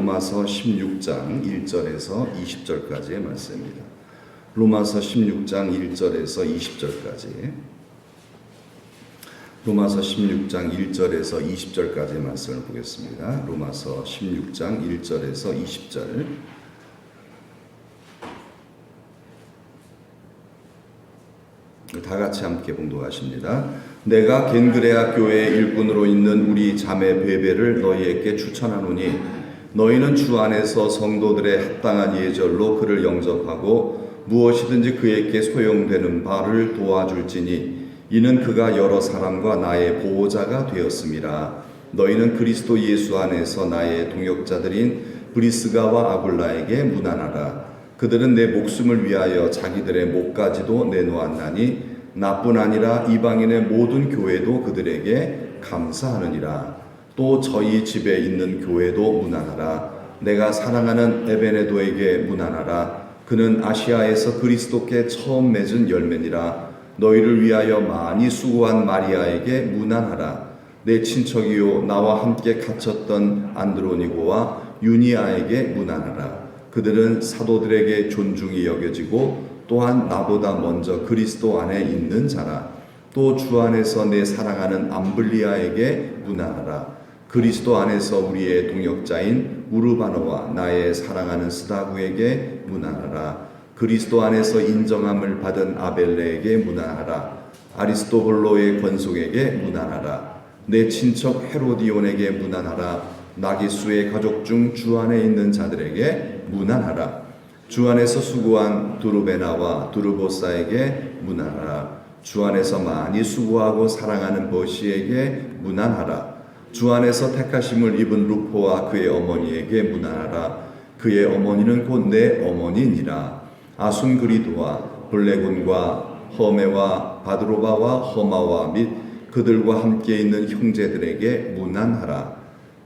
로마서 16장 1절에서 20절까지의 말씀입니다. 로마서 16장 1절에서 20절까지. 로마서 16장 1절에서 20절까지의 말씀을 보겠습니다. 로마서 16장 1절에서 20절. 다 같이 함께 봉독하십니다. 내가 겐그레아 교회의 일꾼으로 있는 우리 자매 베베를 너희에게 추천하노니 너희는 주 안에서 성도들의 합당한 예절로 그를 영접하고 무엇이든지 그에게 소용되는 바를 도와줄지니 이는 그가 여러 사람과 나의 보호자가 되었음이라. 너희는 그리스도 예수 안에서 나의 동역자들인 브리스가와 아굴라에게 문안하라. 그들은 내 목숨을 위하여 자기들의 목까지도 내놓았나니 나뿐 아니라 이방인의 모든 교회도 그들에게 감사하느니라. 또 저희 집에 있는 교회도 문안하라. 내가 사랑하는 에베네도에게 문안하라. 그는 아시아에서 그리스도께 처음 맺은 열매니라. 너희를 위하여 많이 수고한 마리아에게 문안하라. 내 친척이요 나와 함께 갇혔던 안드로니고와 유니아에게 문안하라. 그들은 사도들에게 존중이 여겨지고 또한 나보다 먼저 그리스도 안에 있는 자라. 또 주 안에서 내 사랑하는 암블리아에게 문안하라. 그리스도 안에서 우리의 동역자인 우르바노와 나의 사랑하는 스다구에게 문안하라. 그리스도 안에서 인정함을 받은 아벨레에게 문안하라. 아리스토블로의 권속에게 문안하라. 내 친척 헤로디온에게 문안하라. 나기수의 가족 중 주 안에 있는 자들에게 문안하라. 주 안에서 수고한 두루베나와 두루보사에게 문안하라. 주 안에서 많이 수고하고 사랑하는 버시에게 문안하라. 주 안에서 택하심을 입은 루포와 그의 어머니에게 문안하라. 그의 어머니는 곧 내 어머니니라. 아순그리도와 블레곤과 허메와 바드로바와 허마와 및 그들과 함께 있는 형제들에게 문안하라.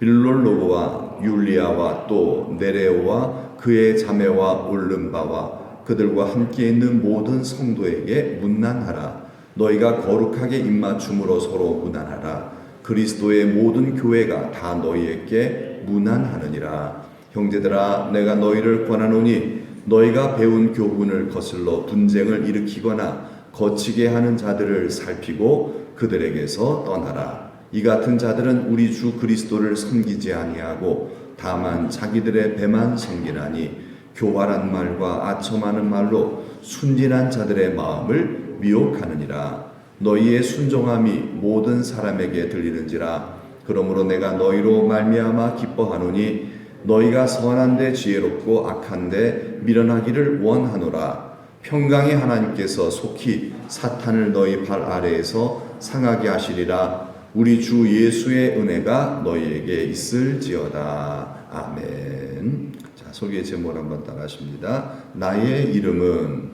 빌롤로고와 율리아와 또 네레오와 그의 자매와 올름바와 그들과 함께 있는 모든 성도에게 문안하라. 너희가 거룩하게 입맞춤으로 서로 문안하라. 그리스도의 모든 교회가 다 너희에게 문안하느니라. 형제들아, 내가 너희를 권하노니 너희가 배운 교훈을 거슬러 분쟁을 일으키거나 거치게 하는 자들을 살피고 그들에게서 떠나라. 이 같은 자들은 우리 주 그리스도를 섬기지 아니하고 다만 자기들의 배만 섬기나니 교활한 말과 아첨하는 말로 순진한 자들의 마음을 미혹하느니라. 너희의 순종함이 모든 사람에게 들리는지라. 그러므로 내가 너희로 말미암아 기뻐하노니 너희가 선한데 지혜롭고 악한데 미련하기를 원하노라. 평강의 하나님께서 속히 사탄을 너희 발 아래에서 상하게 하시리라. 우리 주 예수의 은혜가 너희에게 있을지어다. 아멘. 자, 소개의 제목을 한번 따라하십니다. 나의 이름은,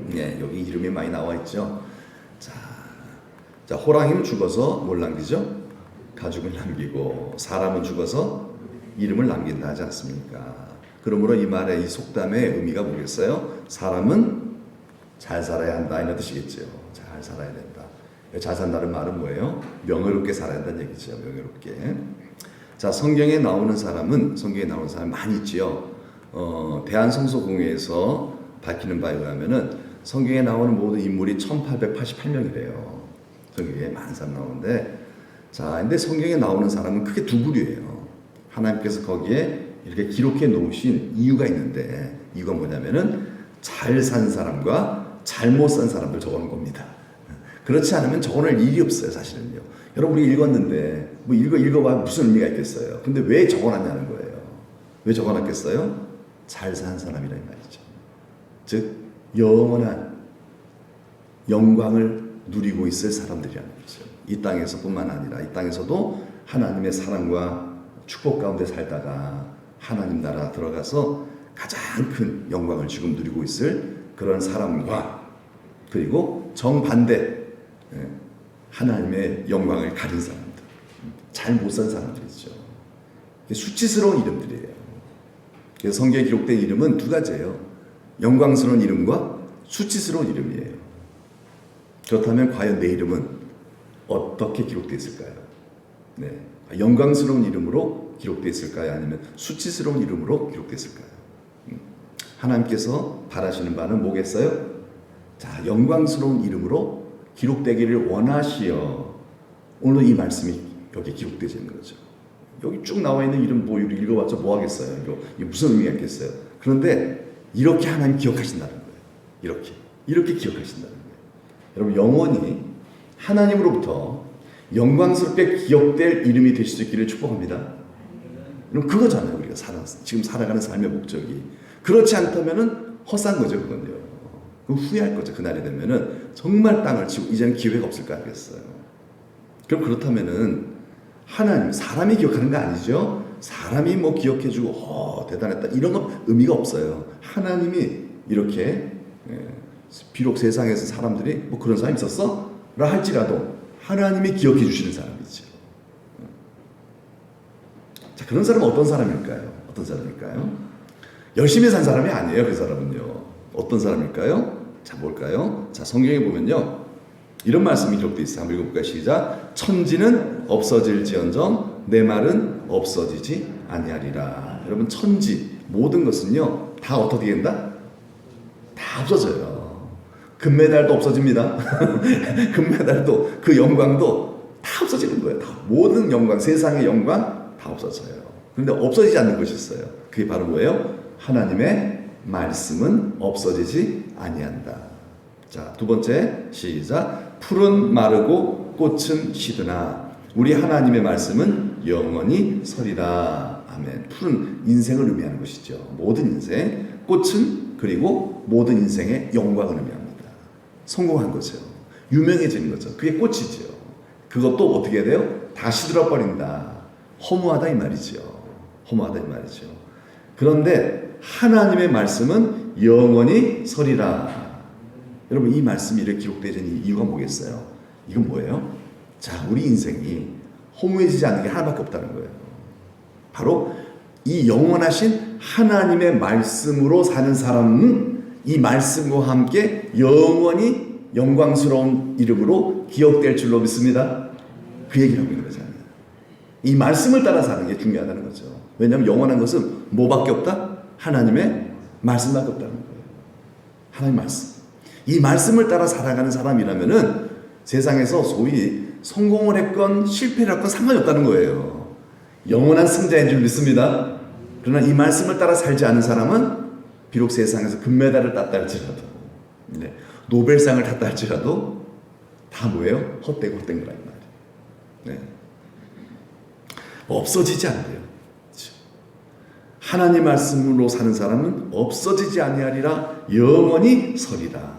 네, 여기 이름이 많이 나와 있죠. 자, 호랑이는 죽어서 뭘 남기죠? 가죽을 남기고, 사람은 죽어서 이름을 남긴다 하지 않습니까? 그러므로 이 말의 이 속담의 의미가 뭐겠어요? 사람은 잘 살아야 한다 이런 뜻이겠죠. 잘 살아야 된다. 잘 산다는 말은 뭐예요? 명예롭게 살아야 한다는 얘기죠. 명예롭게. 자, 성경에 나오는 사람 많이 있지요. 대한성서공회에서 밝히는 바에 의하면은 성경에 나오는 모든 인물이 1888명이래요. 성경에 많은 사람 나오는데, 자, 근데 성경에 나오는 사람은 크게 두 부류예요. 하나님께서 거기에 이렇게 기록해 놓으신 이유가 있는데, 이유가 뭐냐면은 잘 산 사람과 잘못 산 사람들 적어놓은 겁니다. 그렇지 않으면 적어놓을 일이 없어요, 사실은요. 여러분, 우리 읽었는데, 뭐 읽어봐 무슨 의미가 있겠어요? 근데 왜 적어놨냐는 거예요. 왜 적어놨겠어요? 잘 산 사람이라는 말이죠. 즉, 영원한 영광을 누리고 있을 사람들이라는 거죠. 이 땅에서 뿐만 아니라, 이 땅에서도 하나님의 사랑과 축복 가운데 살다가 하나님 나라 들어가서 가장 큰 영광을 지금 누리고 있을 그런 사람과, 그리고 정반대, 하나님의 영광을 가진 사람들, 잘 못 산 사람들이죠. 수치스러운 이름들이에요. 그래서 성경에 기록된 이름은 두 가지예요. 영광스러운 이름과 수치스러운 이름이에요. 그렇다면 과연 내 이름은 어떻게 기록되어 있을까요? 네, 영광스러운 이름으로 기록되어 있을까요? 아니면 수치스러운 이름으로 기록되어 있을까요? 하나님께서 바라시는 바는 뭐겠어요? 자, 영광스러운 이름으로 기록되기를 원하시어. 오늘 이 말씀이 여기 기록되어 있는 거죠. 여기 쭉 나와 있는 이름 뭐 읽어봤자 뭐 하겠어요? 이거 무슨 의미가 있겠어요? 그런데 이렇게 하나님 기억하신다는 거예요. 이렇게 기억하신다는 거예요. 여러분, 영원히 하나님으로부터 영광스럽게 기억될 이름이 되실 수 있기를 축복합니다. 그럼 그거잖아요. 우리가 지금 살아가는 삶의 목적이. 그렇지 않다면은 헛산 거죠, 그건요. 그럼 후회할 거죠. 그날이 되면은 정말 땅을 치고 이제는 기회가 없을까 하겠어요. 그럼 그렇다면은 하나님, 사람이 기억하는 거 아니죠? 사람이 뭐 기억해주고 대단했다 이런 건 의미가 없어요. 하나님이 이렇게 비록 세상에서 사람들이 뭐 그런 사람이 있었어? 라 할지라도 하나님이 기억해 주시는 사람이죠. 자, 그런 사람은 어떤 사람일까요? 열심히 산 사람이 아니에요. 그 사람은요. 어떤 사람일까요? 자, 뭘까요? 자, 성경에 보면요, 이런 말씀이 기록되어 있어요. 한번 읽어볼까요? 시작. 천지는 없어질지언정 내 말은 없어지지 아니하리라. 여러분, 천지 모든 것은요 다 어떻게 된다? 다 없어져요. 금메달도 없어집니다. 금메달도 그 영광도 다 없어지는 거예요. 다 모든 영광, 세상의 영광 다 없어져요. 그런데 없어지지 않는 것이 있어요. 그게 바로 뭐예요? 하나님의 말씀은 없어지지 아니한다. 자, 두 번째, 시작. 풀은 마르고 꽃은 시드나 우리 하나님의 말씀은 영원히 서리라. 아멘. 풀은 인생을 의미하는 것이죠. 모든 인생. 꽃은 그리고 모든 인생의 영광을 의미합니다. 성공한 거죠. 유명해지는 거죠. 그게 꽃이죠. 그것도 어떻게 돼요? 다 시들어버린다. 허무하다 이 말이죠. 그런데 하나님의 말씀은 영원히 서리라. 여러분, 이 말씀이 이렇게 기록되어 있는 이유가 뭐겠어요? 이건 뭐예요? 자, 우리 인생이 허무해지지 않는 게 하나밖에 없다는 거예요. 바로 이 영원하신 하나님의 말씀으로 사는 사람은 이 말씀과 함께 영원히 영광스러운 이름으로 기억될 줄로 믿습니다. 그 얘기를 하고 있는 거잖아요. 이 말씀을 따라 사는 게 중요하다는 거죠. 왜냐하면 영원한 것은 뭐밖에 없다? 하나님의 말씀밖에 없다는 거예요. 하나님 말씀. 이 말씀을 따라 살아가는 사람이라면은 세상에서 소위 성공을 했건 실패를 했건 상관이 없다는 거예요. 영원한 승자인 줄 믿습니다. 그러나 이 말씀을 따라 살지 않은 사람은 비록 세상에서 금메달을 땄다 할지라도, 노벨상을 탔다 할지라도 다 뭐예요? 헛된 거란 말이에요. 네. 없어지지 않대요. 하나님 말씀으로 사는 사람은 없어지지 아니하리라. 영원히 서리라.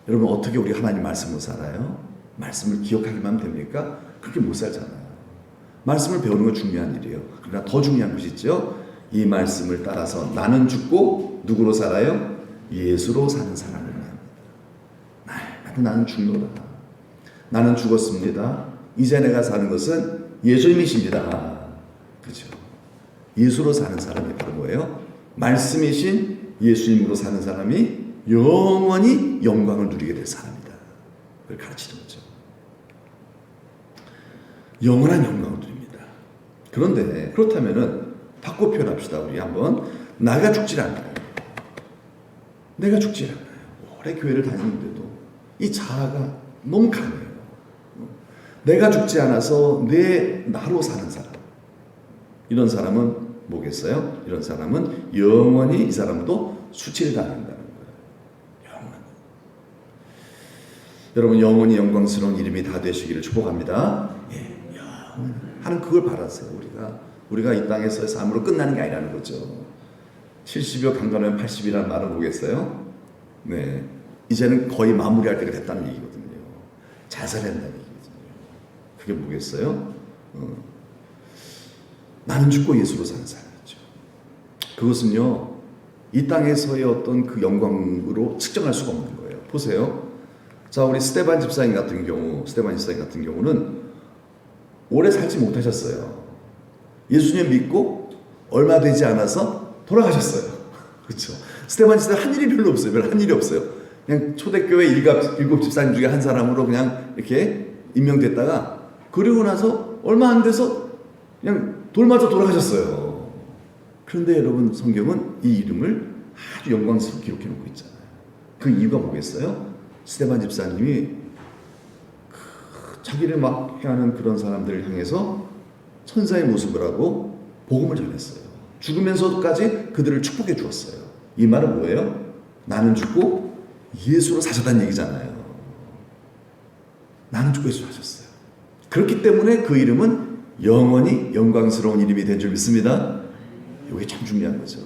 여러분, 어떻게 우리 하나님 말씀으로 살아요? 말씀을 기억하기만 하면 됩니까? 그렇게 못 살잖아요. 말씀을 배우는 건 중요한 일이에요. 그러나 더 중요한 것이 있죠. 이 말씀을 따라서 나는 죽고 누구로 살아요? 예수로 사는 사람을 합니다. 나는 죽노라. 나는 죽었습니다. 이제 내가 사는 것은 예수님이십니다. 그렇죠? 예수로 사는 사람이 바로 뭐예요? 말씀이신 예수님으로 사는 사람이 영원히 영광을 누리게 될 사람이다. 그걸 가르치는 거죠. 영원한 영광을 누립니다. 그런데 그렇다면은 바꿔 표현합시다. 우리 한번. 내가 죽질 않아요. 오래 교회를 다니는데도 이 자아가 너무 강해요. 내가 죽지 않아서 나로 사는 사람. 이런 사람은 뭐겠어요? 이런 사람은 영원히 이 사람도 수치를 당한다는 거예요. 여러분, 영원히 영광스러운 이름이 다 되시기를 축복합니다. 하는 그걸 바라세요. 우리가 이 땅에서의 삶으로 끝나는 게 아니라는 거죠. 70여 강건하면 80이라는 말은 뭐겠어요? 네, 이제는 거의 마무리할 때가 됐다는 얘기거든요. 잘 살아야 된다는 얘기거든요. 그게 뭐겠어요? 나는 죽고 예수로 사는 삶이죠. 그것은요, 이 땅에서의 어떤 그 영광으로 측정할 수가 없는 거예요. 보세요. 자, 우리 스데반 집사님 같은 경우는 오래 살지 못하셨어요. 예수님 믿고 얼마 되지 않아서 돌아가셨어요. 그렇죠? 스데반 집사님 한 일이 별로 없어요. 한 일이 없어요. 그냥 초대교회 일곱 집사님 중에 한 사람으로 그냥 이렇게 임명됐다가, 그리고 나서 얼마 안 돼서 그냥 돌 맞아 돌아가셨어요. 그런데 여러분, 성경은 이 이름을 아주 영광스럽게 기록해 놓고 있잖아요. 그 이유가 뭐겠어요? 스데반 집사님이 자기를 막 해하는 그런 사람들을 향해서 천사의 모습을 하고 복음을 전했어요. 죽으면서까지 그들을 축복해 주었어요. 이 말은 뭐예요? 나는 죽고 예수로 사셨다는 얘기잖아요. 나는 죽고 예수로 사셨어요. 그렇기 때문에 그 이름은 영원히 영광스러운 이름이 된 줄 믿습니다. 이게 참 중요한 거죠.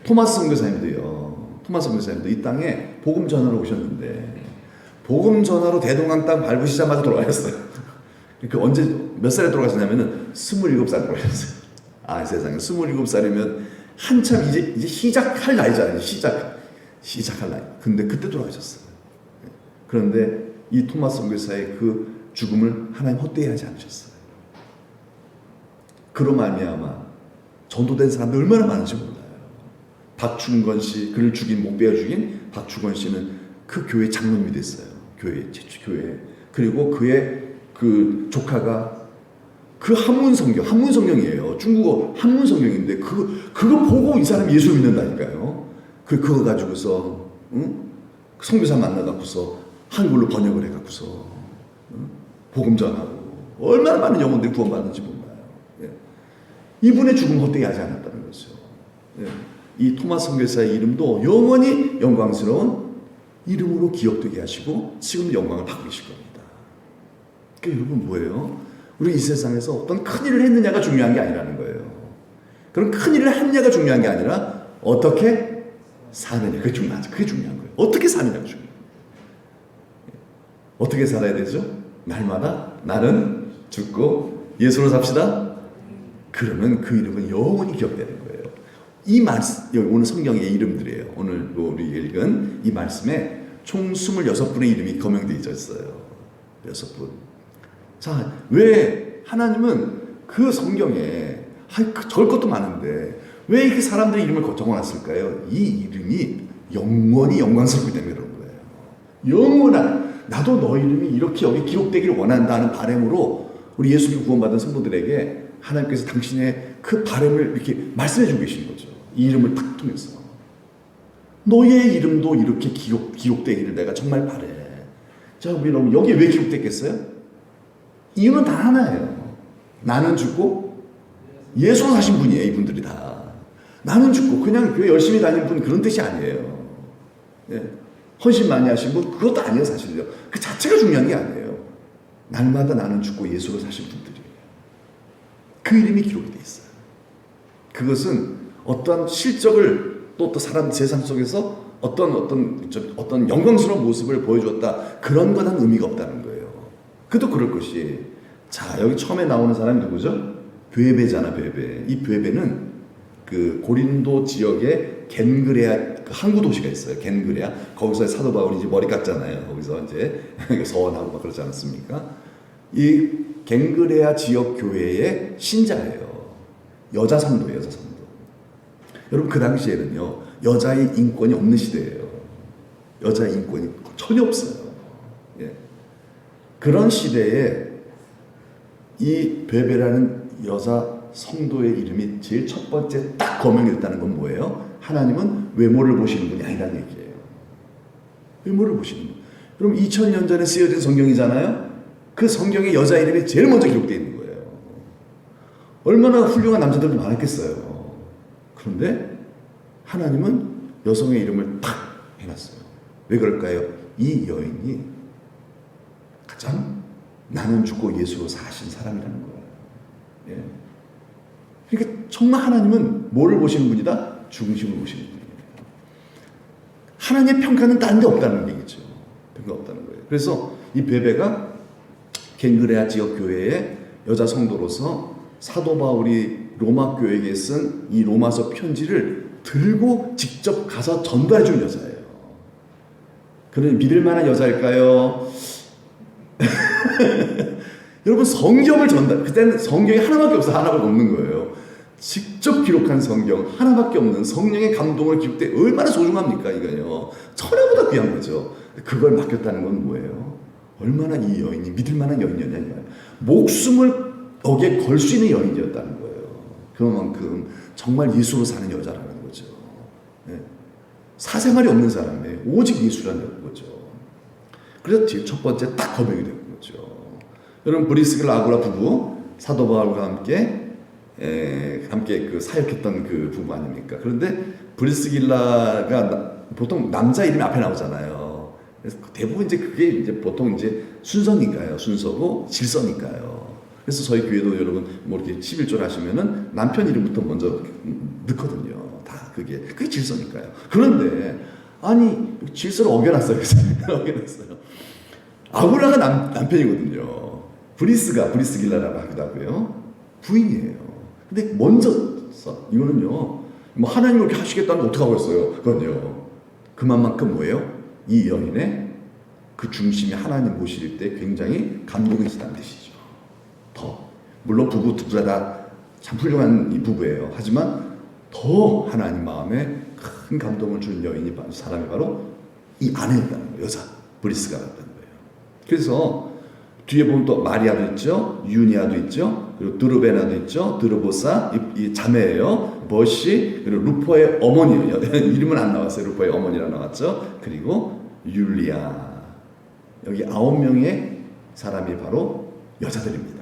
토마스 선교사님도 이 땅에 복음 전하러 오셨는데 복음 전하러 대동강 땅 밟으시자마자 돌아가셨어요. 그 언제 몇 살에 돌아가셨냐면은 27살 돌아가셨어요. 아, 세상에 27살이면 한참 이제 시작할 나이잖아요. 시작할 나이. 근데 그때 돌아가셨어요. 그런데 이 토마스 선교사의 그 죽음을 하나님 헛되이 하지 않으셨어요. 그로 말미암아 전도된 사람들 얼마나 많은지 몰라요. 박충건 씨, 그를 죽인, 못 베어 죽인 박충건 씨는 그 교회 장로님이 됐어요. 교회. 그리고 그의 그 조카가 그 한문성경이에요. 중국어 한문성경인데 그거 보고 이 사람이 예수 믿는다니까요. 그거 가지고서 선교사 만나갖고서 한글로 번역을 해갖고서 복음 전하고 얼마나 많은 영혼들이 구원받는지 몰라요. 예. 이분의 죽음 헛되이 하지 않았다는 거죠. 예. 이 토마스 선교사의 이름도 영원히 영광스러운 이름으로 기억되게 하시고 지금 영광을 받고 계실 겁니다. 그러니까 여러분 뭐예요? 우리 이 세상에서 어떤 큰 일을 했느냐가 중요한 게 아니라는 거예요. 그럼 큰 일을 했느냐가 중요한 게 아니라 어떻게 사느냐, 그게 중요하죠. 그게 중요한 거예요. 어떻게 사느냐가 중요해요. 어떻게 살아야 되죠? 날마다 나는 죽고 예수로 삽시다. 그러면 그 이름은 영원히 기억되는 거예요. 이 말씀, 오늘 성경의 이름들이에요. 오늘 우리 읽은 이 말씀에 총 26분의 이름이 거명되어 있어요. 6분. 자, 왜 하나님은 그 성경에 절 것도 많은데 왜 이렇게 사람들의 이름을 적어놨을까요? 이 이름이 영원히 영광스럽기 때문에 그런 거예요. 영원한, 나도 너 이름이 이렇게 여기 기록되기를 원한다는 바람으로 우리 예수를 구원받은 성도들에게 하나님께서 당신의 그 바람을 이렇게 말씀해 주고 계신 거죠. 이 이름을 딱 통해서. 너의 이름도 이렇게 기록되기를 내가 정말 바래. 자, 여러분, 여기 왜 기록됐겠어요? 이유는 다 하나예요. 나는 죽고 예수로 사신 분이에요. 이분들이 다. 나는 죽고 그냥 교회 열심히 다니는 분, 그런 뜻이 아니에요. 예. 헌신 많이 하신 분, 그것도 아니에요. 사실요. 그 자체가 중요한 게 아니에요. 날마다 나는 죽고 예수로 사신 분들이에요. 그 이름이 기록이 돼 있어요. 그것은 어떠한 실적을 또 사람 세상 속에서 어떤 영광스러운 모습을 보여주었다, 그런 건 한 의미가 없다는 거예요. 그도 그럴 것이. 자, 여기 처음에 나오는 사람이 누구죠? 베베잖아, 베베. 이 베베는 그 고린도 지역에 겐그레아, 그 항구 도시가 있어요. 겐그레아. 거기서 사도 바울이 이제 머리 깎잖아요. 거기서 이제 서원하고 막 그러지 않습니까? 이 겐그레아 지역 교회의 신자예요. 여자 성도예요, 여자 성도. 여러분, 그 당시에는요, 여자의 인권이 없는 시대예요. 여자의 인권이 전혀 없어요. 예. 그런 시대에 이 베베라는 여자 성도의 이름이 제일 첫 번째 딱 거명이 됐다는 건 뭐예요? 하나님은 외모를 보시는 분이 아니라는 얘기예요. 외모를 보시는 분. 그럼 2000년 전에 쓰여진 성경이잖아요. 그 성경에 여자 이름이 제일 먼저 기록되어 있는 거예요. 얼마나 훌륭한 남자들도 많았겠어요. 그런데 하나님은 여성의 이름을 탁 해놨어요. 왜 그럴까요? 이 여인이 가장 나는 죽고 예수로 사신 사람이라는 거예요. 예. 그러니까 정말 하나님은 뭐를 보시는 분이다? 중심을 보시는 분이에요. 하나님의 평가는 딴 데 없다는 얘기죠. 평가 없다는 거예요. 그래서 이 베베가 겐그레아 지역 교회의 여자 성도로서 사도 바울이 로마 교회에게 쓴 이 로마서 편지를 들고 직접 가서 전달해 준 여자예요. 그는 믿을 만한 여자일까요? 여러분, 성경을 그때는 성경이 하나밖에 없어. 하나밖에 없는 거예요. 직접 기록한 성경, 하나밖에 없는 성령의 감동을 기록돼 얼마나 소중합니까, 이거요. 천하보다 귀한 거죠. 그걸 맡겼다는 건 뭐예요? 얼마나 이 여인이 믿을 만한 여인이었냐, 이거예요. 목숨을 여기에 걸 수 있는 여인이었다는 거예요. 그만큼 정말 예수로 사는 여자라는 거죠. 네. 사생활이 없는 사람이에요. 오직 예수라는 거죠. 그래서 첫 번째 딱 거명이 된 거죠. 여러분 브리스길라 아굴라 부부 사도 바울과 함께 그 사역했던 그 부부 아닙니까? 그런데 브리스길라가 보통 남자 이름이 앞에 나오잖아요. 그래서 대부분 이제 그게 이제 보통 이제 순서니까요. 순서고 질서니까요. 그래서 저희 교회도 여러분 뭐 이렇게 11절 하시면은 남편 이름부터 먼저 넣거든요. 다 그게 질서니까요. 그런데 아니 질서를 어겨놨어요. 어겨놨어요. 아굴라가 남편이거든요. 브리스길라라고 하기도 하고요. 부인이에요. 근데 먼저 이거는요. 뭐 하나님 이렇게 하시겠다는 거 어떻게 하고 있어요? 그건요. 그만큼 뭐예요? 이 여인의 그 중심이 하나님 모실 때 굉장히 감동이시다는 뜻이죠. 물론 부부 둘 다 참 훌륭한 이 부부예요. 하지만 더 하나님 마음에 큰 감동을 주는 여인이 사람이 바로 이 아내였다는 거예요. 여자 브리스가였다는 거예요. 그래서 뒤에 보면 또 마리아도 있죠, 유니아도 있죠, 그리고 드르베나도 있죠, 드르보사 이 자매예요. 버시 그리고 루포의 어머니예요. 이름은 안 나왔어요. 루포의 어머니라 나왔죠. 그리고 율리아 여기 9명의 사람이 바로 여자들입니다.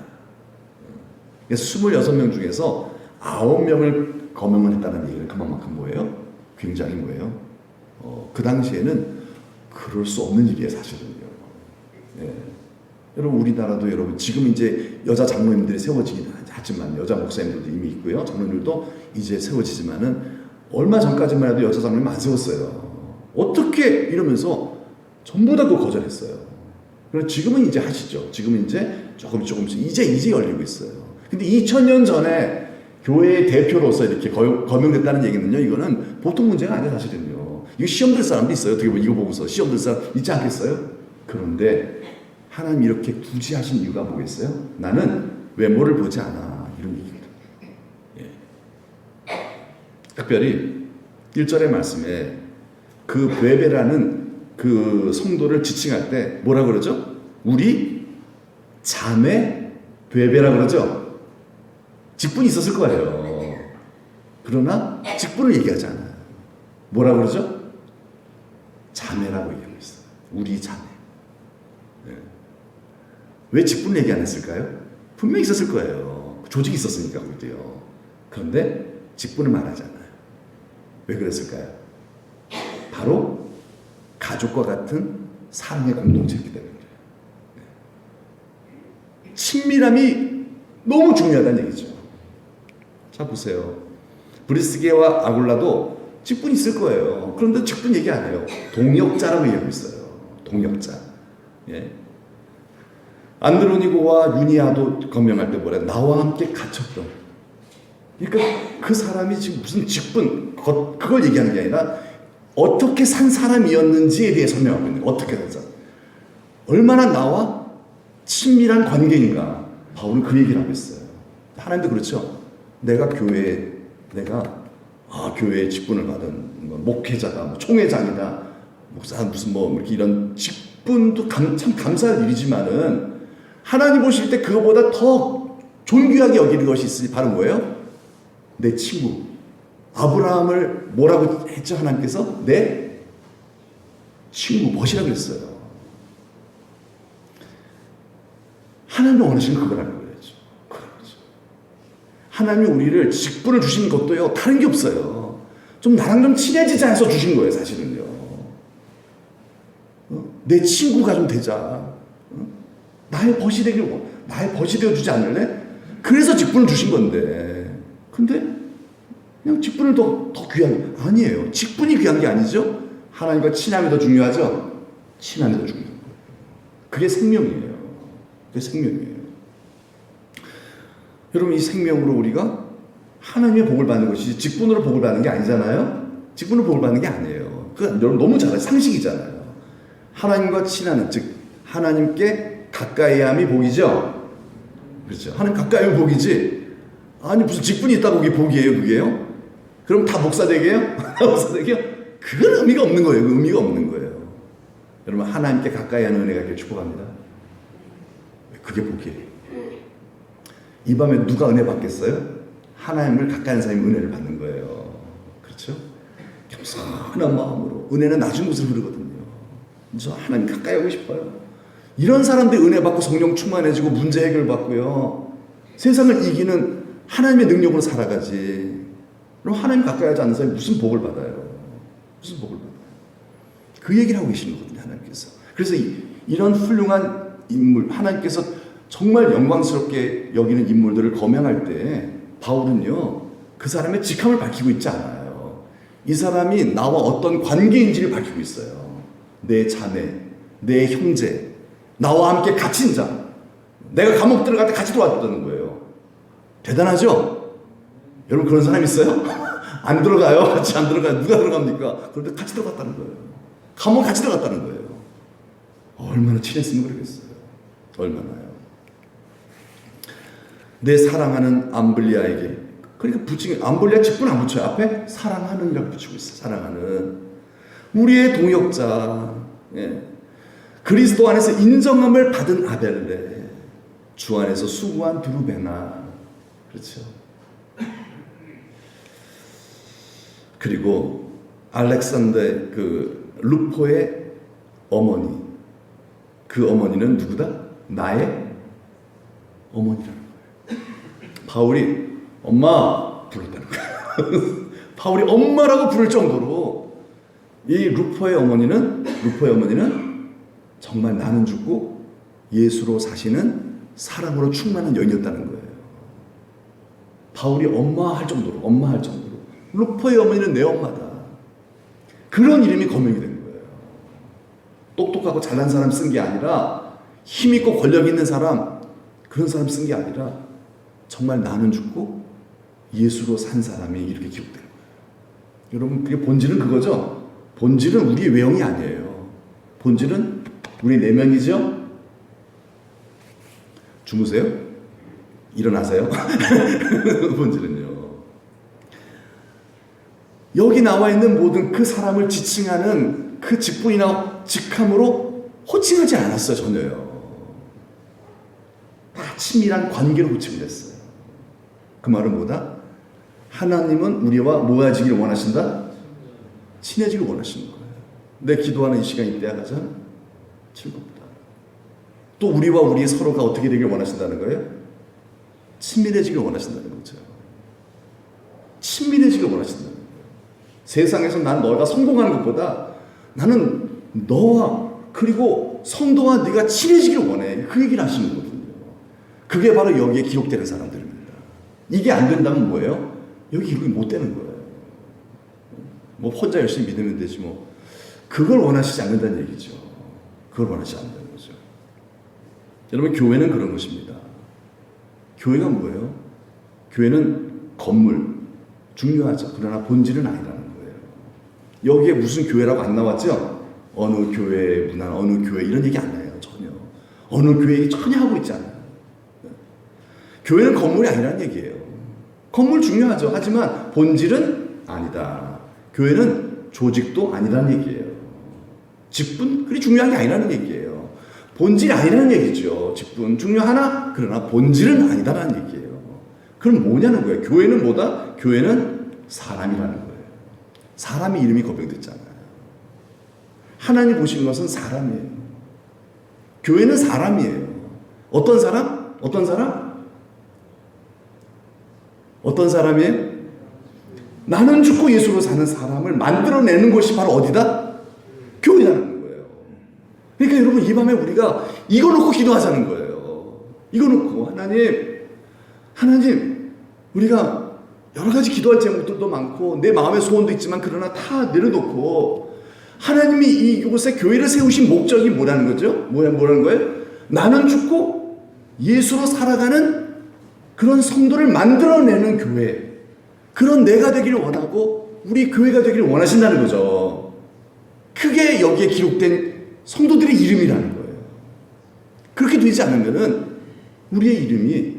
그래서 26명 중에서 9명을 거명을 했다는 얘기는 그만큼 뭐예요? 굉장히 뭐예요? 그 당시에는 그럴 수 없는 일이에요, 사실은요. 네. 여러분 우리나라도 여러분 지금 이제 여자 장로님들이 세워지긴 하지만 여자 목사님들도 이미 있고요, 장로님들도 이제 세워지지만은 얼마 전까지만 해도 여자 장로님 안 세웠어요. 어떻게 이러면서 전부 다 그거 거절했어요. 그래서 지금은 이제 하시죠. 지금은 이제 조금씩 이제 열리고 있어요. 근데 2000년 전에 교회의 대표로서 이렇게 거명됐다는 얘기는요, 이거는 보통 문제가 아니에요, 사실은요. 이거 시험 들 사람도 있어요. 어떻게 보면 이거 보고서 시험 들 사람 있지 않겠어요? 그런데 하나님 이렇게 구지하신 이유가 뭐겠어요? 나는 외모를 보지 않아. 이런 얘기입니다. 예. 특별히 1절의 말씀에 그 베베라는 그 성도를 지칭할 때 뭐라 그러죠? 우리 자매 베베라 그러죠? 직분이 있었을 거예요. 그러나 직분을 얘기하지 않아요. 뭐라 그러죠? 자매라고 얘기하고 있어요. 우리 자매. 네. 왜 직분을 얘기 안 했을까요? 분명히 있었을 거예요. 조직이 있었으니까 그때요. 그런데 직분을 말하지 않아요. 왜 그랬을까요? 바로 가족과 같은 사랑의 공동체이기 때문에 그래요. 네. 친밀함이 너무 중요하다는 얘기죠. 자 보세요. 브리스게와 아굴라도 직분이 있을 거예요. 그런데 직분 얘기 안 해요. 동역자라고 얘기하고 있어요. 동역자. 예. 안드로니고와 유니아도 거명할 때 뭐래? 나와 함께 갇혔던. 그러니까 그 사람이 지금 무슨 직분 그걸 얘기하는 게 아니라 어떻게 산 사람이었는지에 대해 설명하고 있는 거예요. 어떻게 산사. 얼마나 나와 친밀한 관계인가. 바울은 그 얘기를 하고 있어요. 하나님도 그렇죠. 내가 교회에 교회의 직분을 받은 목회자다, 뭐 총회장이다, 목사 무슨 뭐 이렇게 이런 직분도 참 감사할 일이지만은 하나님 보실 때 그거보다 더 존귀하게 여기는 것이 있으니 바로 뭐예요? 내 친구 아브라함을 뭐라고 했죠? 하나님께서 내 친구 멋이라고 그랬어요. 하나님이 원하시는 그거라는 거예요. 하나님이 우리를 직분을 주신 것도요, 다른 게 없어요. 좀 나랑 좀 친해지자 해서 주신 거예요, 사실은요. 내 친구가 좀 되자. 나의 벗이 되어 주지 않을래? 그래서 직분을 주신 건데. 근데 그냥 직분을 더 귀한 게 아니에요. 직분이 귀한 게 아니죠. 하나님과 친함이 더 중요하죠. 친함이 더 중요한 거예요. 그게 생명이에요. 그게 생명이에요. 여러분 이 생명으로 우리가 하나님의 복을 받는 것이지 직분으로 복을 받는 게 아니잖아요. 직분으로 복을 받는 게 아니에요. 그건 여러분 너무 잘 알아요. 상식이잖아요. 하나님과 친하는 즉 하나님께 가까이함이 복이죠. 그렇죠. 하나님 가까이함이 복이지. 아니 무슨 직분이 있다고 그게 복이에요, 그게요? 그럼 다 목사 되게요? 목사 되게요? 그건 의미가 없는 거예요. 의미가 없는 거예요. 여러분 하나님께 가까이하는 은혜가 있기를 축복합니다. 그게 복이에요. 이 밤에 누가 은혜 받겠어요? 하나님을 가까이 하는 사람이 은혜를 받는 거예요. 그렇죠? 겸손한 마음으로. 은혜는 낮은 곳으로 흐르거든요. 저 하나님 가까이 하고 싶어요. 이런 사람들이 은혜 받고 성령 충만해지고 문제 해결 받고요. 세상을 이기는 하나님의 능력으로 살아가지. 그럼 하나님 가까이 하지 않는 사람이 무슨 복을 받아요? 무슨 복을 받아요? 그 얘기를 하고 계시는 거거든요, 하나님께서. 그래서 이런 훌륭한 인물, 하나님께서 정말 영광스럽게 여기는 인물들을 거명할 때 바울은요, 그 사람의 직함을 밝히고 있지 않아요. 이 사람이 나와 어떤 관계인지를 밝히고 있어요. 내 자매, 내 형제, 나와 함께 갇힌 자. 내가 감옥 들어갈 때 같이 도왔다는 거예요. 대단하죠? 여러분 그런 사람 있어요? 안 들어가요? 같이 안 들어가요? 누가 들어갑니까? 그런데 같이 들어갔다는 거예요. 감옥 같이 들어갔다는 거예요. 얼마나 친했으면 그러겠어요. 얼마나요? 내 사랑하는 암블리아에게, 그러니까 붙이기, 암블리아 직분 안 붙여요. 앞에 사랑하는이라고 붙이고 있어요. 사랑하는 우리의 동역자, 예. 그리스도 안에서 인정함을 받은 아벨레, 주 안에서 수고한 두루베나. 그렇죠. 그리고 알렉산더 그 루포의 어머니, 그 어머니는 누구다? 나의 어머니라는 거예요. 바울이 엄마 불렀다는 거예요. 바울이 엄마라고 부를 정도로 이 루포의 어머니는 정말 나는 죽고 예수로 사시는 사랑으로 충만한 여인이었다는 거예요. 바울이 엄마 할 정도로. 루포의 어머니는 내 엄마다. 그런 이름이 거명이 된 거예요. 똑똑하고 잘난 사람 쓴 게 아니라, 힘있고 권력 있는 사람, 그런 사람 쓴 게 아니라 정말 나는 죽고 예수로 산 사람이 이렇게 기록된 거예요. 여러분, 그게 본질은 그거죠? 본질은 우리의 외형이 아니에요. 본질은 우리 내면이죠? 주무세요? 일어나세요? 본질은요. 여기 나와 있는 모든 그 사람을 지칭하는 그 직분이나 직함으로 호칭하지 않았어요. 전혀요. 다 친밀한 관계로 호칭을 했어요. 그 말은 뭐다? 하나님은 우리와 모아지기를 원하신다? 친해지길 원하시는 거예요. 내 기도하는 이 시간이 이때야 가장 즐겁다. 또 우리와 우리 서로가 어떻게 되길 원하신다는 거예요? 친밀해지길 원하신다는 거죠. 친밀해지길 원하신다는 거예요. 세상에서 난 너가 성공하는 것보다 나는 너와 그리고 성도와 네가 친해지길 원해. 그 얘기를 하시는 거거든요. 그게 바로 여기에 기록되는 사람들입니다. 이게 안 된다면 뭐예요? 여기 기록이 못 되는 거예요. 뭐 혼자 열심히 믿으면 되지 뭐. 그걸 원하시지 않는다는 얘기죠. 그걸 원하시지 않는다는 거죠. 여러분, 교회는 그런 것입니다. 교회가 뭐예요? 교회는 건물, 중요하죠. 그러나 본질은 아니라는 거예요. 여기에 무슨 교회라고 안 나왔죠? 어느 교회 문화, 어느 교회 이런 얘기 안 나요. 전혀. 어느 교회 얘기 전혀 하고 있지 않아요. 교회는 건물이 아니라는 얘기예요. 건물 중요하죠. 하지만 본질은 아니다. 교회는 조직도 아니라는 얘기예요. 직분? 그리 중요한 게 아니라는 얘기예요. 본질이 아니라는 얘기죠. 직분 중요하나 그러나 본질은 아니다라는 얘기예요. 그럼 뭐냐는 거예요. 교회는 뭐다? 교회는 사람이라는 거예요. 사람의 이름이 거명됐잖아요. 하나님 보시는 것은 사람이에요. 교회는 사람이에요. 어떤 사람? 어떤 사람? 어떤 사람이에요? 나는 죽고 예수로 사는 사람을 만들어내는 것이 바로 어디다? 교회라는 거예요. 그러니까 여러분, 이 밤에 우리가 이거 놓고 기도하자는 거예요. 이거 놓고 하나님, 우리가 여러 가지 기도할 제목들도 많고 내 마음의 소원도 있지만 그러나 다 내려놓고 하나님이 이곳에 교회를 세우신 목적이 뭐라는 거죠? 뭐라는 거예요? 나는 죽고 예수로 살아가는 그런 성도를 만들어내는 교회, 그런 내가 되기를 원하고 우리 교회가 되기를 원하신다는 거죠. 그게 여기에 기록된 성도들의 이름이라는 거예요. 그렇게 되지 않으면은 우리의 이름이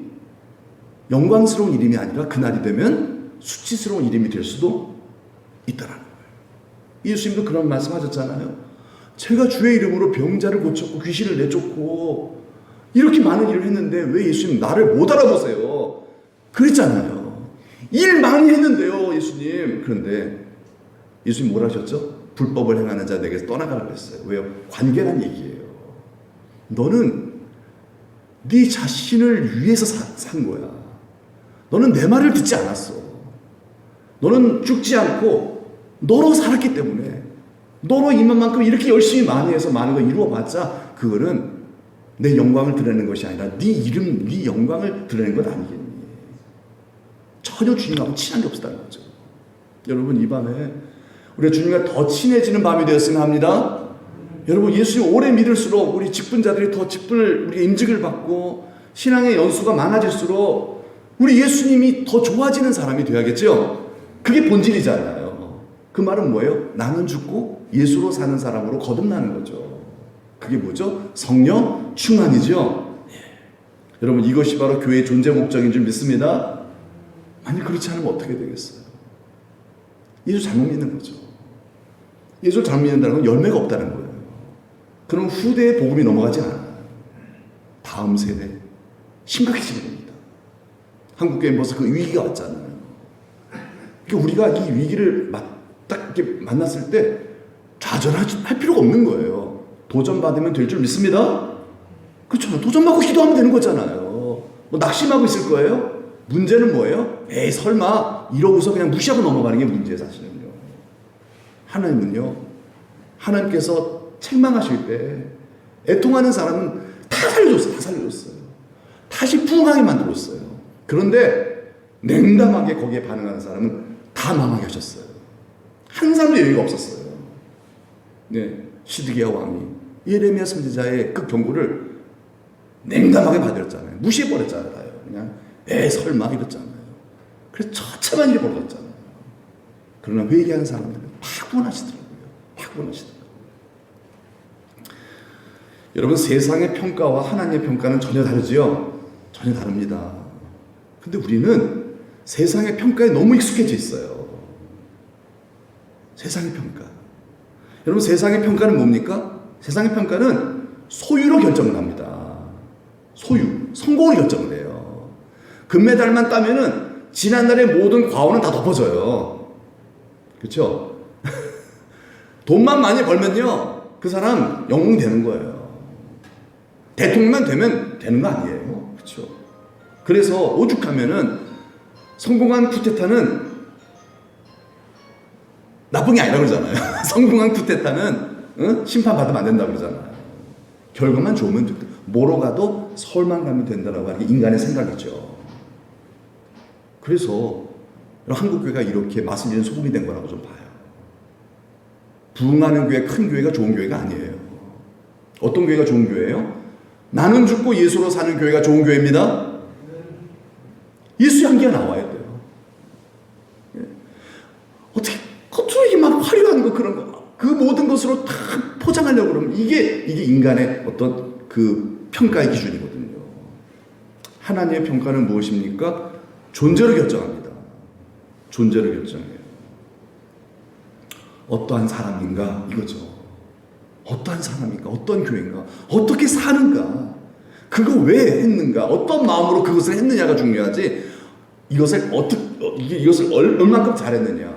영광스러운 이름이 아니라 그날이 되면 수치스러운 이름이 될 수도 있다라는 거예요. 예수님도 그런 말씀 하셨잖아요. 제가 주의 이름으로 병자를 고쳤고 귀신을 내쫓고 이렇게 많은 일을 했는데 왜 예수님 나를 못 알아보세요? 그랬잖아요. 일 많이 했는데요, 예수님. 그런데 예수님 뭐라 하셨죠? 불법을 행하는 자 내게서 떠나가라 그랬어요. 왜요? 관계란 얘기예요. 너는 네 자신을 위해서 산 거야. 너는 내 말을 듣지 않았어. 너는 죽지 않고 너로 살았기 때문에, 너로 이만큼 이렇게 열심히 많이 해서 많은 걸 이루어봤자 그거는 내 영광을 드러내는 것이 아니라 네 이름, 네 영광을 드러내는 것 아니겠니? 전혀 주님하고 친한 게 없었다는 거죠. 여러분, 이 밤에 우리가 주님과 더 친해지는 밤이 되었으면 합니다. 여러분, 예수님 오래 믿을수록 우리 직분자들이 더 우리 임직을 받고 신앙의 연수가 많아질수록 우리 예수님이 더 좋아지는 사람이 되어야겠죠. 그게 본질이잖아요. 그 말은 뭐예요? 나는 죽고 예수로 사는 사람으로 거듭나는 거죠. 그게 뭐죠? 성령 충만이죠. 여러분, 이것이 바로 교회의 존재 목적인 줄 믿습니다. 아니, 그렇지 않으면 어떻게 되겠어요? 예수 잘못 믿는 거죠. 예수를 잘못 믿는다는 건 열매가 없다는 거예요. 그럼 후대의 복음이 넘어가지 않아요. 다음 세대 심각해지게 됩니다. 한국교회 벌써 그 위기가 왔잖아요. 그러니까 우리가 이 위기를 딱 이렇게 만났을 때 좌절할 필요가 없는 거예요. 도전받으면 될 줄 믿습니다. 그렇잖아요. 도전받고 기도하면 되는 거잖아요. 뭐 낙심하고 있을 거예요? 문제는 뭐예요? 에이, 설마 이러고서 그냥 무시하고 넘어가는 게 문제예요, 사실은요. 하나님은요, 하나님께서 책망하실 때 애통하는 사람은 다 살려줬어요. 다시 부흥하게 만들었어요. 그런데 냉담하게 거기에 반응하는 사람은 다 망하게 하셨어요. 한 사람도 여유가 없었어요. 네, 시드기야 왕이 예레미야 선지자의 그 경고를 냉담하게 받아들였잖아요. 무시해버렸잖아요. 그냥 설마 이랬잖아요. 그래서 처참한 일이 벌어졌잖아요. 그러나 회개한 사람들은 파곤하시더라고요. 여러분, 세상의 평가와 하나님의 평가는 전혀 다르지요? 전혀 다릅니다. 근데 우리는 세상의 평가에 너무 익숙해져 있어요. 세상의 평가. 여러분, 세상의 평가는 뭡니까? 세상의 평가는 소유로 결정을 합니다. 소유, 성공을 결정을 해요. 금메달만 따면은 지난날의 모든 과오는 다 덮어져요. 그렇죠? 돈만 많이 벌면요, 그 사람 영웅 되는 거예요. 대통령만 되면 되는 거 아니에요. 그렇죠? 그래서 오죽하면은 성공한 쿠데타는 나쁜 게 아니라고 그러잖아요. 성공한 쿠데타는 심판받으면 안 된다고 그러잖아요. 결과만 좋으면 된다. 뭐로 가도 서울만 가면 된다라고 하는 게 인간의 생각이죠. 그래서 한국교회가 이렇게 맛을 잃은 소금이 된 거라고 좀 봐요. 부흥하는 교회, 큰 교회가 좋은 교회가 아니에요. 어떤 교회가 좋은 교회예요? 나는 죽고 예수로 사는 교회가 좋은 교회입니다. 예수 향기가 나와야 돼요. 어떻게 겉으로 이게 막 화려한 거, 그런 거, 그 모든 것으로 다 포장하려고 그러면 이게 인간의 어떤 그 평가의 기준이거든요. 하나님의 평가는 무엇입니까? 존재로 결정합니다. 존재로 결정해요. 어떠한 사람인가, 이거죠. 어떠한 사람인가, 어떤 교회인가, 어떻게 사는가, 그거 왜 했는가, 어떤 마음으로 그것을 했느냐가 중요하지, 이것을 얼마큼 잘했느냐.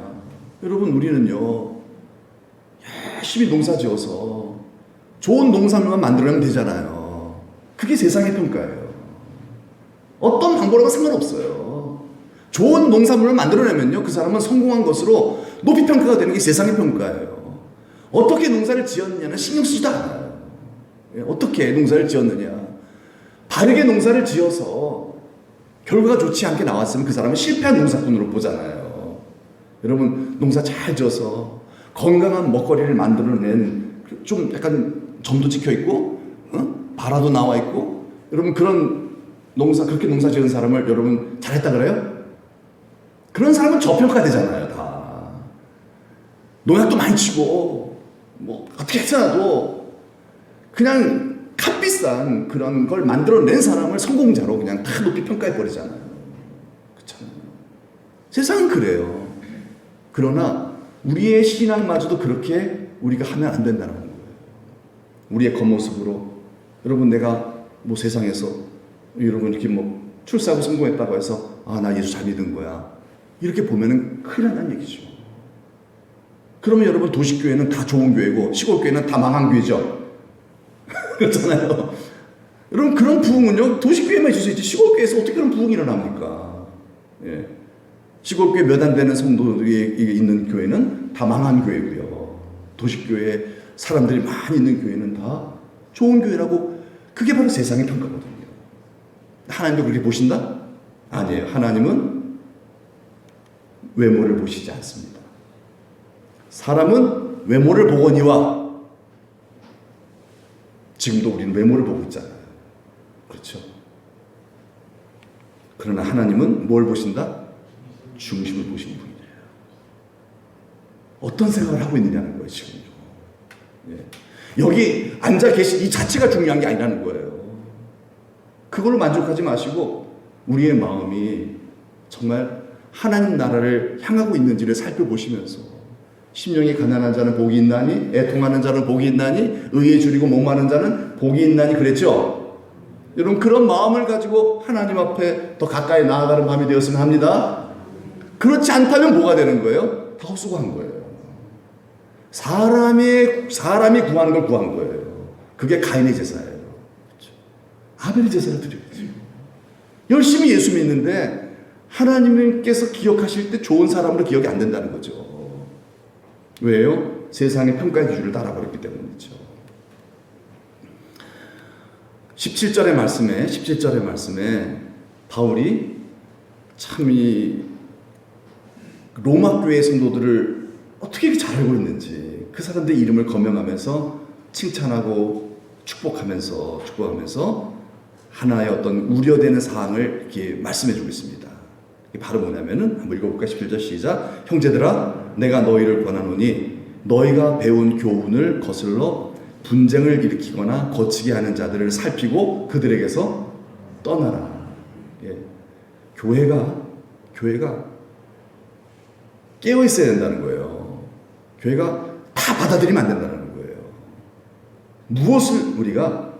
여러분, 우리는요, 열심히 농사 지어서 좋은 농산물만 만들어내면 되잖아요. 그게 세상의 평가예요. 어떤 방법으로가 상관없어요. 좋은 농산물을 만들어내면요, 그 사람은 성공한 것으로 높이 평가가 되는 게 세상의 평가예요. 어떻게 농사를 지었느냐는 신경 쓰지도 않아요. 어떻게 농사를 지었느냐. 바르게 농사를 지어서 결과가 좋지 않게 나왔으면 그 사람은 실패한 농사꾼으로 보잖아요. 여러분, 농사 잘 지어서 건강한 먹거리를 만들어낸, 좀 약간 점도 찍혀있고 발화도 나와있고, 여러분, 그렇게 농사 지은 사람을 여러분 잘했다 그래요? 그런 사람은 저평가되잖아요. 다 농약도 많이 치고 뭐 어떻게 해서라도 그냥 값비싼 그런 걸 만들어낸 사람을 성공자로 그냥 다 높이 평가해버리잖아요. 그렇잖아요. 세상은 그래요. 그러나 우리의 신앙마저도 그렇게 우리가 하면 안 된다는 거예요. 우리의 겉모습으로, 여러분, 내가 뭐 세상에서 여러분 이렇게 뭐 출세하고 성공했다고 해서 나 예수 잘 믿은 거야 이렇게 보면은 큰일 난다는 얘기죠. 그러면 여러분 도시교회는 다 좋은 교회고 시골교회는 다 망한 교회죠. 그렇잖아요. 여러분 그런 부흥은요 도시교회만 있을 수 있지 시골교회에서 어떻게 그런 부흥이 일어납니까? 예. 시골교회 몇 안 되는 성도들이 있는 교회는 다 망한 교회고요. 도시교회 사람들이 많이 있는 교회는 다 좋은 교회라고. 그게 바로 세상의 평가거든요. 하나님도 그렇게 보신다? 아니에요. 하나님은 외모를 보시지 않습니다. 사람은 외모를 보거니와 지금도 우리는 외모를 보고 있잖아요. 그렇죠? 그러나 하나님은 뭘 보신다? 중심을 보시는 분이에요. 어떤 생각을 하고 있느냐는 거예요, 지금요. 예. 여기 앉아 계신 이 자체가 중요한 게 아니라는 거예요. 그걸로 만족하지 마시고 우리의 마음이 정말 하나님 나라를 향하고 있는지를 살펴보시면서 심령이 가난한 자는 복이 있나니 애통하는 자는 복이 있나니 의에 줄이고 목마른 자는 복이 있나니 그랬죠? 여러분 그런 마음을 가지고 하나님 앞에 더 가까이 나아가는 밤이 되었으면 합니다. 그렇지 않다면 뭐가 되는 거예요? 다 헛수고한 거예요. 사람이 구하는 걸 구한 거예요. 그게 가인의 제사예요. 그렇죠? 아벨의 제사를 드려야죠. 열심히 예수 믿는데 하나님께서 기억하실 때 좋은 사람으로 기억이 안 된다는 거죠. 왜요? 세상의 평가의 기준을 따라버렸기 때문이죠. 17절의 말씀에 바울이 참 이 로마 교회 성도들을 어떻게 이렇게 잘 알고 있는지 그 사람들의 이름을 거명하면서 칭찬하고 축복하면서 하나의 어떤 우려되는 사항을 이렇게 말씀해 주고 있습니다. 이게 바로 뭐냐면은 한번 읽어볼까? 17절 시작. 형제들아 내가 너희를 권하노니 너희가 배운 교훈을 거슬러 분쟁을 일으키거나 거치게 하는 자들을 살피고 그들에게서 떠나라. 예. 교회가 깨어 있어야 된다는 거예요. 교회가 다 받아들이면 안 된다는 거예요. 무엇을 우리가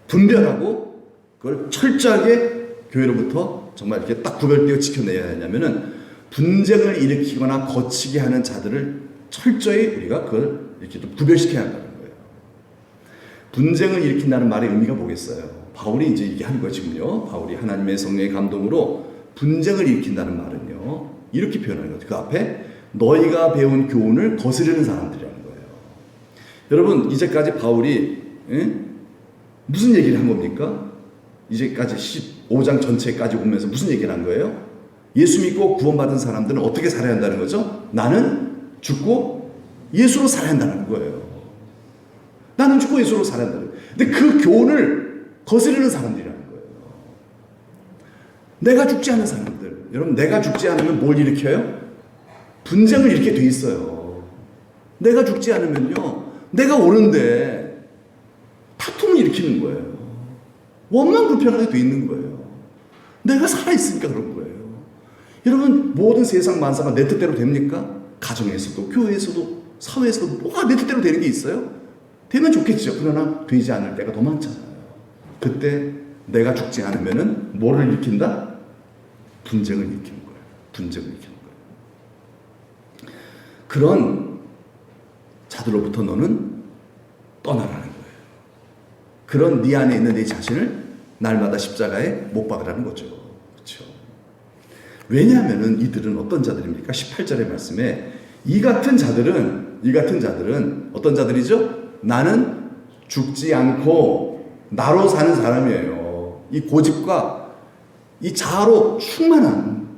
분별하고 그걸 철저하게 교회로부터 정말 이렇게 딱 구별되어 지켜내야 하냐면은 분쟁을 일으키거나 거치게 하는 자들을 철저히 우리가 그걸 이렇게 좀 구별시켜야 한다는 거예요. 분쟁을 일으킨다는 말의 의미가 뭐겠어요? 바울이 이제 얘기하는 거예요, 지금요. 바울이 하나님의 성령의 감동으로 분쟁을 일으킨다는 말은요, 이렇게 표현하는 거죠. 그 앞에 너희가 배운 교훈을 거스르는 사람들이라는 거예요. 여러분, 이제까지 바울이 무슨 얘기를 한 겁니까? 이제까지 15장 전체까지 오면서 무슨 얘기를 한 거예요? 예수 믿고 구원받은 사람들은 어떻게 살아야 한다는 거죠? 나는 죽고 예수로 살아야 한다는 거예요. 나는 죽고 예수로 살아야 한다는 거예요. 근데 그 교훈을 거스르는 사람들이라는 거예요. 내가 죽지 않은 사람들. 여러분, 내가 죽지 않으면 뭘 일으켜요? 분쟁을 일으키게 돼 있어요. 내가 죽지 않으면요, 내가 옳은데 다툼을 일으키는 거예요. 원망 불편하게 돼 있는 거예요. 내가 살아있으니까 그런 거예요. 여러분, 모든 세상 만사가 내 뜻대로 됩니까? 가정에서도, 교회에서도, 사회에서도 뭐가 내 뜻대로 되는 게 있어요? 되면 좋겠죠. 그러나 되지 않을 때가 더 많잖아요. 그때 내가 죽지 않으면은 뭐를 일으킨다? 분쟁을 일으키는 거예요. 분쟁을 일으키는 거예요. 그런 자들로부터 너는 떠나라는 거예요. 그런 네 안에 있는 내 자신을 날마다 십자가에 못 박으라는 거죠. 그렇죠? 왜냐하면은 이들은 어떤 자들입니까? 18절의 말씀에 이 같은 자들은 어떤 자들이죠? 나는 죽지 않고 나로 사는 사람이에요. 이 고집과 이 자아로 충만한,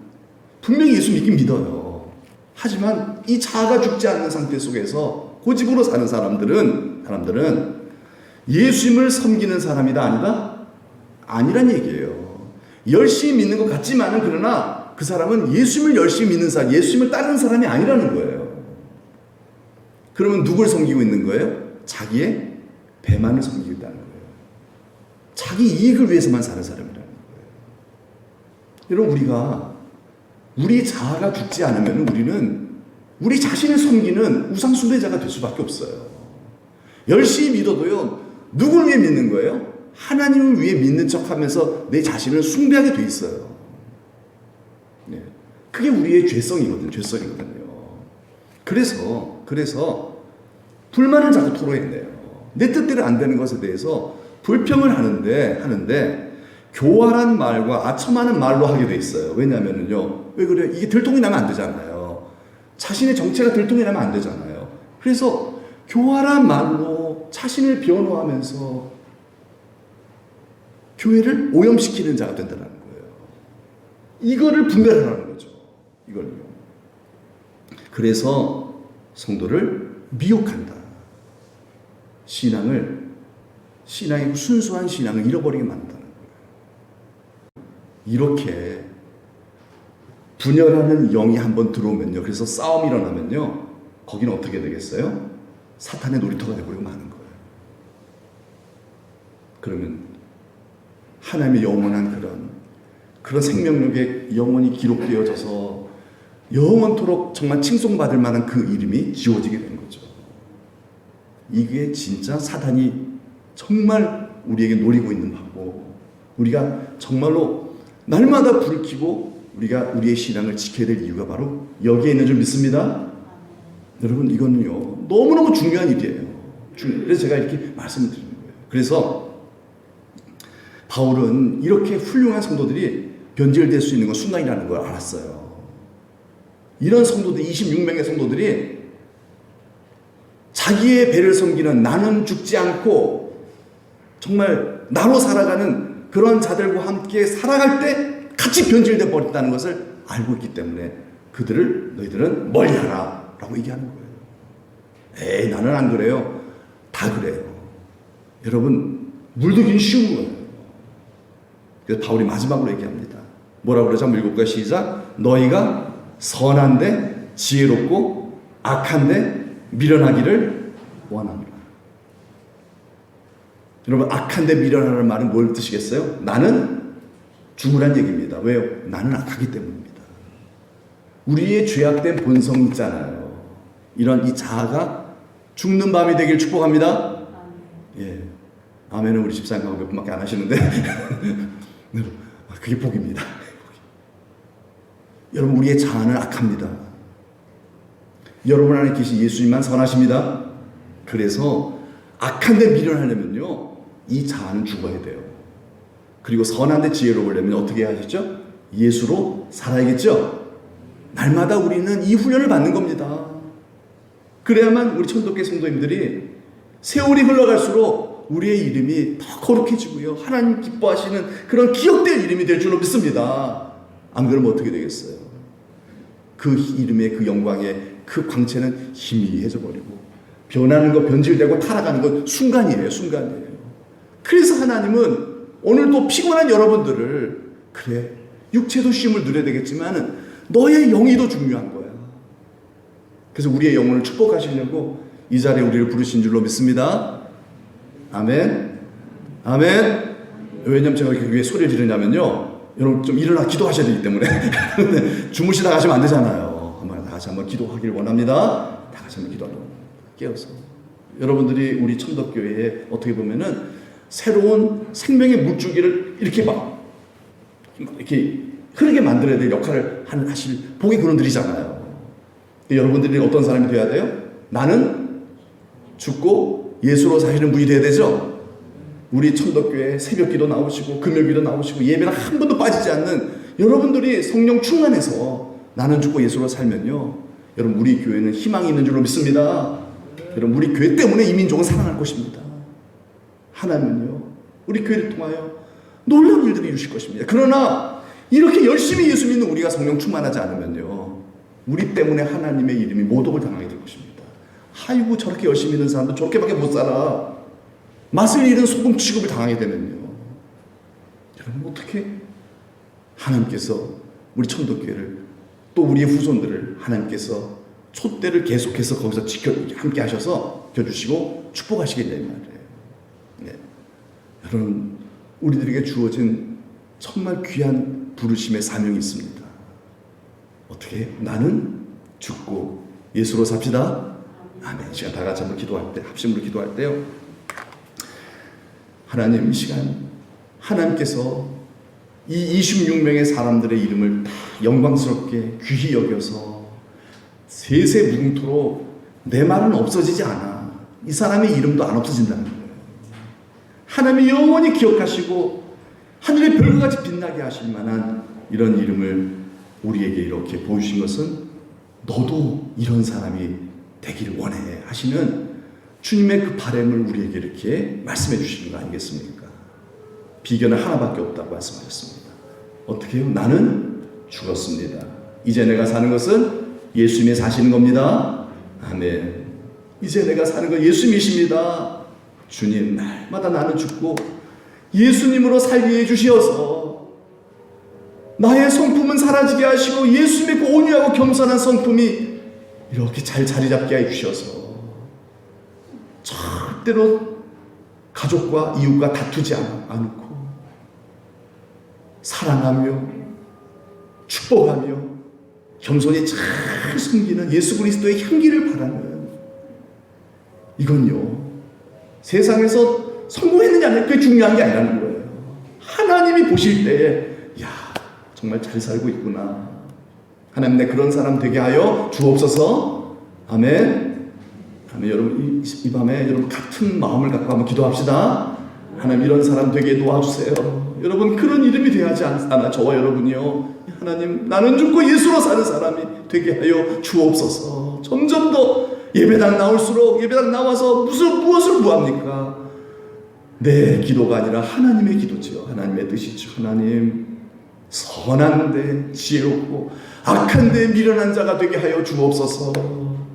분명히 예수 믿긴 믿어요. 하지만 이 자아가 죽지 않는 상태 속에서 고집으로 사는 사람들은 예수님을 섬기는 사람이다 아니다? 아니란 얘기예요. 열심히 믿는 것 같지만은 그러나 그 사람은 예수님을 열심히 믿는 사람, 예수님을 따르는 사람이 아니라는 거예요. 그러면 누굴 섬기고 있는 거예요? 자기의 배만을 섬기고 있다는 거예요. 자기 이익을 위해서만 사는 사람이라는 거예요. 여러분, 우리 자아가 죽지 않으면 우리는 우리 자신을 섬기는 우상숭배자가 될 수밖에 없어요. 열심히 믿어도요, 누굴 위해 믿는 거예요? 하나님을 위해 믿는 척하면서 내 자신을 숭배하게 돼 있어요. 네. 그게 우리의 죄성이거든요. 그래서 불만을 자꾸 토로해내요. 내 뜻대로 안 되는 것에 대해서 불평을 하는데 교활한 말과 아첨하는 말로 하게 돼 있어요. 왜냐면은요, 왜 그래요? 이게 들통이 나면 안 되잖아요. 자신의 정체가 들통이 나면 안 되잖아요. 그래서 교활한 말로 자신을 변호하면서 교회를 오염시키는 자가 된다는 거예요. 이거를 분별하라는 거죠. 이걸요. 그래서 성도를 미혹한다. 신앙의 순수한 신앙을 잃어버리게 만든다는 거예요. 이렇게 분열하는 영이 한번 들어오면요. 그래서 싸움이 일어나면요. 거기는 어떻게 되겠어요? 사탄의 놀이터가 되버리고 마는 거예요. 그러면 하나님의 영원한 그런 생명력에 영원히 기록되어져서 영원토록 정말 칭송받을 만한 그 이름이 지워지게 된 거죠. 이게 진짜 사단이 정말 우리에게 노리고 있는 바고, 우리가 정말로 날마다 불을 켜고 우리가 우리의 신앙을 지켜야 될 이유가 바로 여기에 있는 줄 믿습니다. 여러분, 이거는요 너무너무 중요한 일이에요. 그래서 제가 이렇게 말씀을 드리는 거예요. 그래서 바울은 이렇게 훌륭한 성도들이 변질될 수 있는 건 순간이라는 걸 알았어요. 이런 성도들, 26명의 성도들이 자기의 배를 섬기는, 나는 죽지 않고 정말 나로 살아가는 그런 자들과 함께 살아갈 때 같이 변질되어 버렸다는 것을 알고 있기 때문에 너희들은 멀리하라 라고 얘기하는 거예요. 에이, 나는 안 그래요. 다 그래요. 여러분, 물들기는 쉬운 거예요. 그래서 바울이 마지막으로 얘기합니다. 뭐라고 그러죠? 한번 읽어볼까요? 시작. 너희가 선한데 지혜롭고 악한데 미련하기를 원합니다. 여러분, 악한데 미련하라는 말은 뭘 뜻이겠어요? 나는 죽으란 얘기입니다. 왜요? 나는 악하기 때문입니다. 우리의 죄악된 본성이 있잖아요. 이런 이 자아가 죽는 밤이 되길 축복합니다. 예, 아멘은 우리 집사님하고 몇 분밖에 안 하시는데 그게 복입니다. 여러분, 우리의 자아는 악합니다. 여러분 안에 계신 예수님만 선하십니다. 그래서 악한데 미련하려면요, 이 자아는 죽어야 돼요. 그리고 선한데 지혜로우려면 어떻게 하셨죠? 예수로 살아야겠죠? 날마다 우리는 이 훈련을 받는 겁니다. 그래야만 우리 천도교 성도님들이 세월이 흘러갈수록 우리의 이름이 더 거룩해지고요, 하나님 기뻐하시는 그런 기억될 이름이 될 줄로 믿습니다. 안 그러면 어떻게 되겠어요? 그 이름의 그 영광의 그 광채는 희미해져 버리고 변하는 거, 변질되고 타락하는 건 순간이에요. 그래서 하나님은 오늘도 피곤한 여러분들을, 그래, 육체도 쉼을 누려야 되겠지만 너의 영이도 중요한 거야. 그래서 우리의 영혼을 축복하시려고 이 자리에 우리를 부르신 줄로 믿습니다. 아멘. 왜냐면 제가 이렇게 위에 소리를 지르냐면요, 여러분 좀 일어나 기도하셔야 되기 때문에 주무시다 가시면 안 되잖아요. 다 같이 한번 기도하길 원합니다. 다 같이 한번 기도하도록 깨어서. 여러분들이 우리 천덕교회에 어떻게 보면은 새로운 생명의 물줄기를 이렇게 이렇게 흐르게 만들어야 될 역할을 하실 복의 근원들이잖아요. 여러분들이 어떤 사람이 돼야 돼요? 나는 죽고 예수로 사시는 분이 돼야 되죠. 우리 천덕교회 새벽기도 나오시고 금요일기도 나오시고 예배는 한 번도 빠지지 않는 여러분들이 성령 충만해서 나는 죽고 예수로 살면요, 여러분, 우리 교회는 희망이 있는 줄로 믿습니다. 여러분, 우리 교회 때문에 이 민족은 살아날 것입니다. 하나님은요, 우리 교회를 통하여 놀라운 일들을 이루실 것입니다. 그러나 이렇게 열심히 예수 믿는 우리가 성령 충만하지 않으면요, 우리 때문에 하나님의 이름이 모독을 당하게 될 것입니다. 아이고, 저렇게 열심히 믿는 사람도 저렇게밖에 못 살아. 맛을 잃은 소금 취급을 당하게 되면요, 여러분, 어떻게 하나님께서 우리 천덕교회를, 또 우리의 후손들을 하나님께서 촛대를 계속해서 거기서 함께 하셔서 켜주시고 축복하시겠냐 이 말이에요. 네. 여러분, 우리들에게 주어진 정말 귀한 부르심의 사명이 있습니다. 어떻게 해요? 나는 죽고 예수로 삽시다. 아멘. 시간 다 같이 한번 기도할 때, 합심으로 기도할 때요, 하나님, 이 시간 하나님께서 이 26명의 사람들의 이름을 다 영광스럽게 귀히 여겨서 세세무궁토록 내 말은 없어지지 않아. 이 사람의 이름도 안 없어진다는 거예요. 하나님이 영원히 기억하시고 하늘의 별과 같이 빛나게 하실 만한 이런 이름을 우리에게 이렇게 보여주신 것은 너도 이런 사람이 되기를 원해 하시는 주님의 그 바람을 우리에게 이렇게 말씀해 주시는 거 아니겠습니까? 비결은 하나밖에 없다고 말씀하셨습니다. 어떻게 해요? 나는 죽었습니다. 이제 내가 사는 것은 예수님이 사시는 겁니다. 아멘. 이제 내가 사는 건 예수님이십니다. 주님, 날마다 나는 죽고 예수님으로 살게 해주시어서 나의 성품은 사라지게 하시고 예수님의 그 온유하고 겸손한 성품이 이렇게 잘 자리 잡게 해주셔서 절대로 가족과 이웃과 다투지 않고 사랑하며 축복하며 겸손히 잘 숨기는 예수 그리스도의 향기를 바라는, 이건요 세상에서 성공했느냐 그게 중요한 게 아니라는 거예요. 하나님이 보실 때에 야 정말 잘 살고 있구나. 하나님 내 그런 사람 되게 하여 주옵소서. 아멘. 아멘. 여러분 이 밤에 여러분 같은 마음을 갖고 한번 기도합시다. 하나님 이런 사람 되게 도와주세요. 여러분 그런 이름이 되어야지 않아 저와 여러분이요. 하나님 나는 죽고 예수로 사는 사람이 되게 하여 주옵소서. 점점 더 예배당 나올수록 예배당 나와서 무엇을 구합니까? 내 기도가 아니라 하나님의 기도지요. 하나님의 뜻이죠. 하나님 선한데 지혜롭고 악한데 미련한 자가 되게 하여 주옵소서.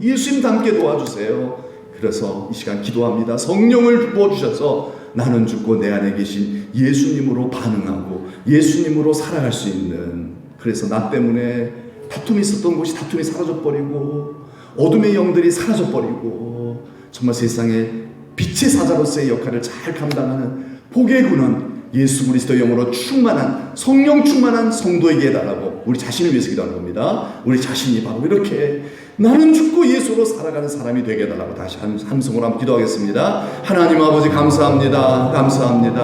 예수님 닮게 도와주세요. 그래서 이 시간 기도합니다. 성령을 부어주셔서 나는 죽고 내 안에 계신 예수님으로 반응하고 예수님으로 살아갈 수 있는, 그래서 나 때문에 다툼이 있었던 곳이 다툼이 사라져버리고 어둠의 영들이 사라져버리고 정말 세상에 빛의 사자로서의 역할을 잘 감당하는 복의 근원 예수 그리스도 영으로 충만한 성령 충만한 성도에게 해달라고 우리 자신을 위해서 기도하는 겁니다. 우리 자신이 바로 이렇게 나는 죽고 예수로 살아가는 사람이 되게 해달라고 다시 함성으로 한번 기도하겠습니다. 하나님 아버지 감사합니다. 감사합니다.